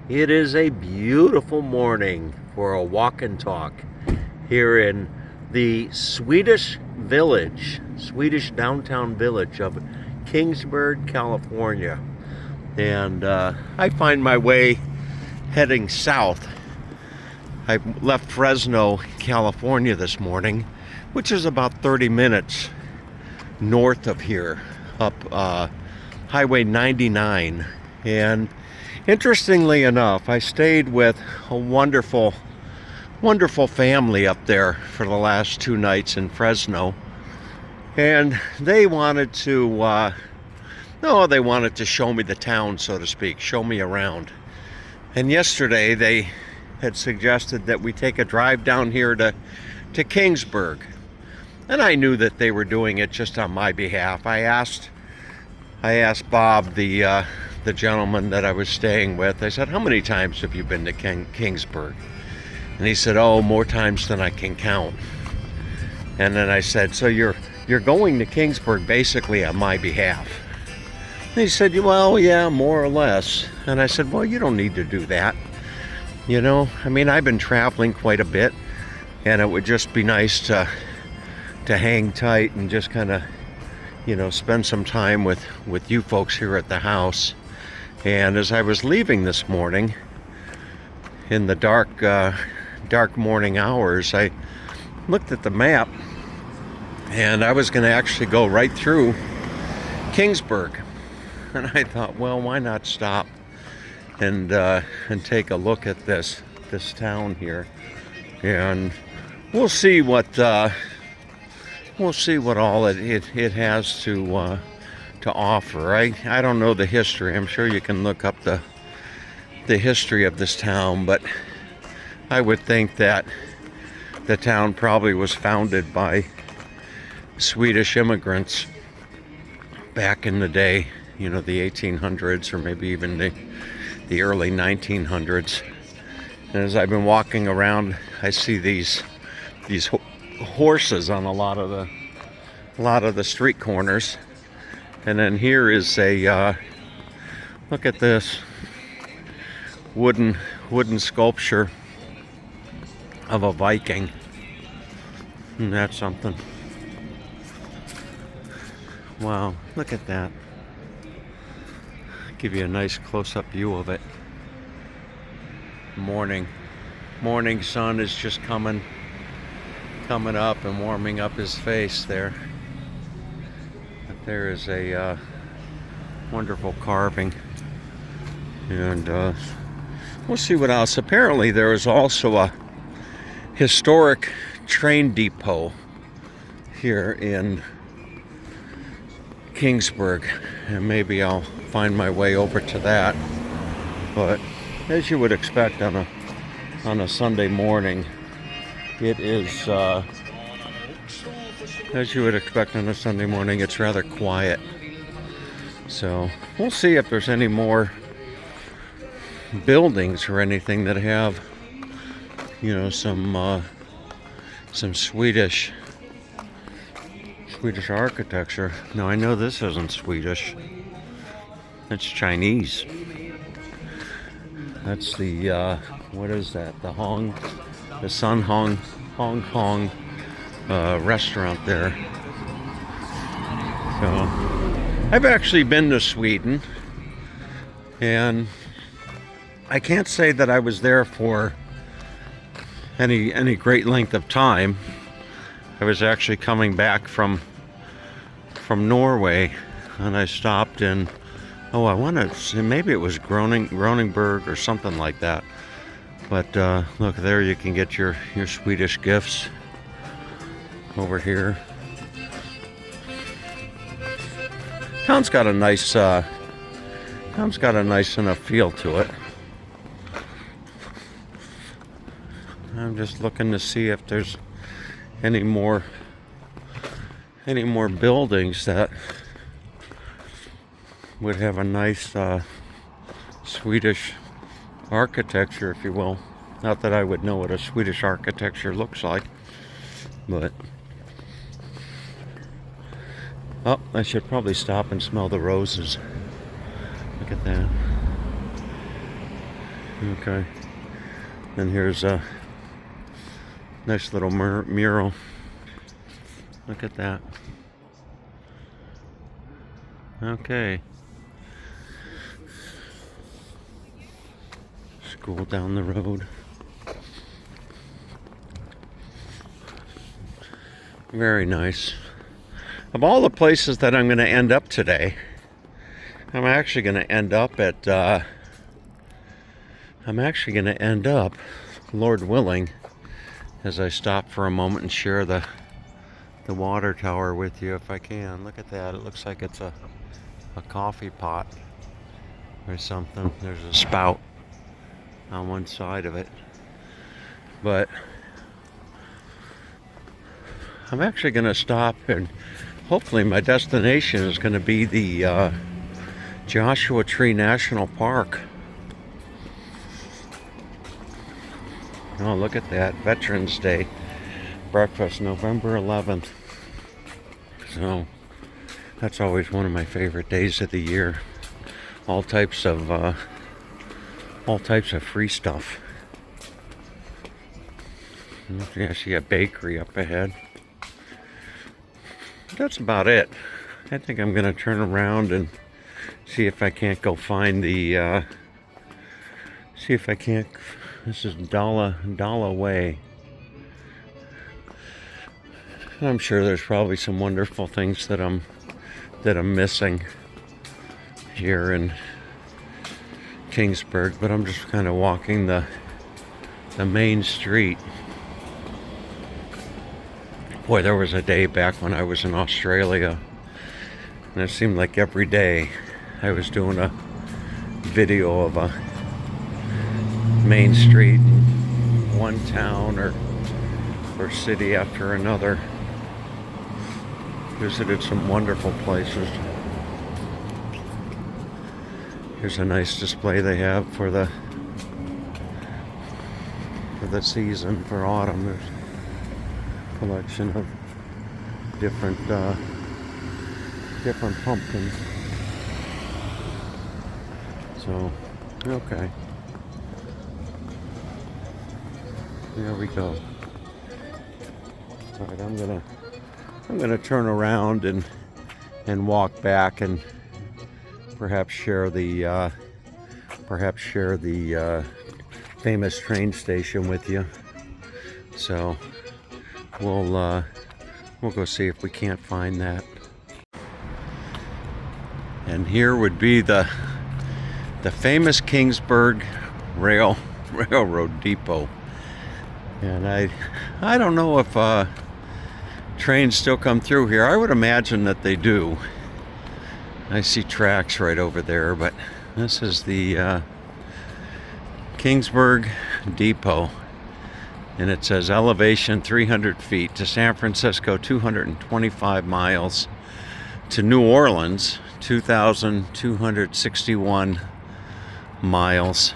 It is a beautiful morning for a walk and talk here in the Swedish downtown village of Kingsburg, California. And I find my way heading south. I left Fresno, California this morning, which is about 30 minutes north of here, up Highway 99. And interestingly enough, I stayed with a wonderful family up there for the last 2 nights in Fresno. And they wanted to, they wanted to show me the town, so to speak, show me around. And yesterday they had suggested that we take a drive down here to Kingsburg. And I knew that they were doing it just on my behalf. I asked Bob, the gentleman that I was staying with, I said, how many times have you been to Kingsburg? And he said, oh, more times than I can count. And then I said, so you're going to Kingsburg basically on my behalf? And he said, well, yeah, more or less. And I said, well, you don't need to do that. You know, I mean, I've been traveling quite a bit, and it would just be nice to hang tight and just kind of, spend some time with you folks here at the house. And as I was leaving this morning, in the dark morning hours, I looked at the map, and I was going to actually go right through Kingsburg. And I thought, well, why not stop and take a look at this town here, and we'll see what all it has to offer. I don't know the history. I'm sure you can look up the history of this town, but I would think that the town probably was founded by Swedish immigrants back in the day, the 1800s, or maybe even the early 1900s. And as I've been walking around, I see these horses on a lot of the street corners. And then here is a look at this wooden sculpture of a Viking. And that's something. Wow, look at that. Give you a nice close-up view of it. Morning sun is just coming up and warming up his face there. But there is a wonderful carving, and we'll see what else. Apparently there is also a historic train depot here in Kingsburg, and maybe I'll find my way over to that. But as you would expect on a Sunday morning, it is as you would expect on a Sunday morning, it's rather quiet. So we'll see if there's any more buildings or anything that have some Swedish architecture. Now I know this isn't Swedish. It's Chinese. That's the what is that? The Sun Hong Kong restaurant there. So I've actually been to Sweden, and I can't say that I was there for any great length of time. I was actually coming back from Norway, and I stopped in, I want to say maybe it was Groningbirg or something like that. But look, there you can get your Swedish gifts over here. Town's got a nice enough feel to it. I'm just looking to see if there's any more buildings that would have a nice Swedish architecture, if you will. Not that I would know what a Swedish architecture looks like, but I should probably stop and smell the roses. Look at that. Okay. And here's a nice little mural. Look at that. Okay. School down the road. Very nice. Of all the places that I'm going to end up today, I'm actually going to end up at, Lord willing, as I stop for a moment and share the water tower with you if I can. Look at that. It looks like it's a coffee pot or something. There's a spout on one side of it. But I'm actually going to stop, and hopefully my destination is going to be the Joshua Tree National Park. Oh, look at that. Veterans Day breakfast, November 11th. So that's always one of my favorite days of the year. All types of free stuff. I see a bakery up ahead. That's about it. I think I'm gonna turn around and see if I can't go find the this is Dalla Way. I'm sure there's probably some wonderful things that I'm missing here in Kingsburg, but I'm just kind of walking the main street. Boy, there was a day back when I was in Australia, and it seemed like every day I was doing a video of a main street in one town or city after another. Visited some wonderful places. Here's a nice display they have for the season, for autumn. There's a collection of different pumpkins. So, okay. There we go. All right, I'm gonna turn around and walk back and perhaps share the famous train station with you. So we'll go see if we can't find that. And here would be the famous Kingsburg Railroad Depot. And I don't know if trains still come through here. I would imagine that they do. I see tracks right over there, but this is the Kingsburg Depot, and it says elevation 300 feet to San Francisco, 225 miles to New Orleans, 2,261 miles.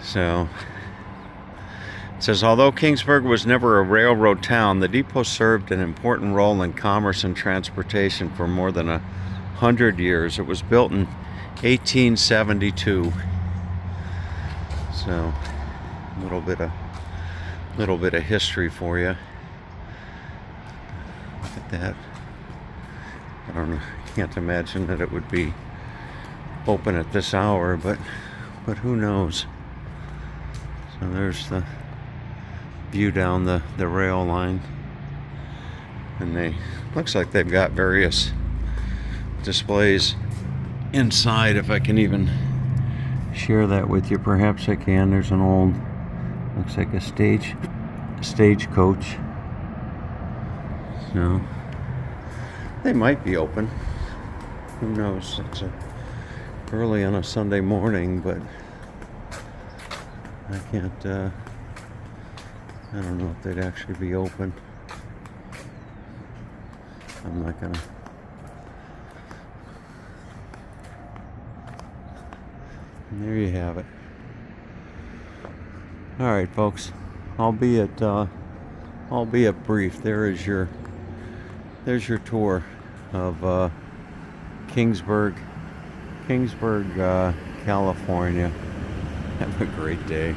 So it says, although Kingsburg was never a railroad town, the depot served an important role in commerce and transportation for more than 100 years. It was built in 1872. So, a little bit of history for you. Look at that. I don't know. I can't imagine that it would be open at this hour, but who knows? So there's the view down the rail line, and looks like they've got various displays inside. If I can even share that with you, perhaps I can. There's an old, looks like a stagecoach. So they might be open, who knows? It's early on a Sunday morning, but I can't I don't know if they'd actually be open. I'm not gonna. And there you have it. All right, folks. Albeit brief, there's your tour of Kingsburg, California. Have a great day.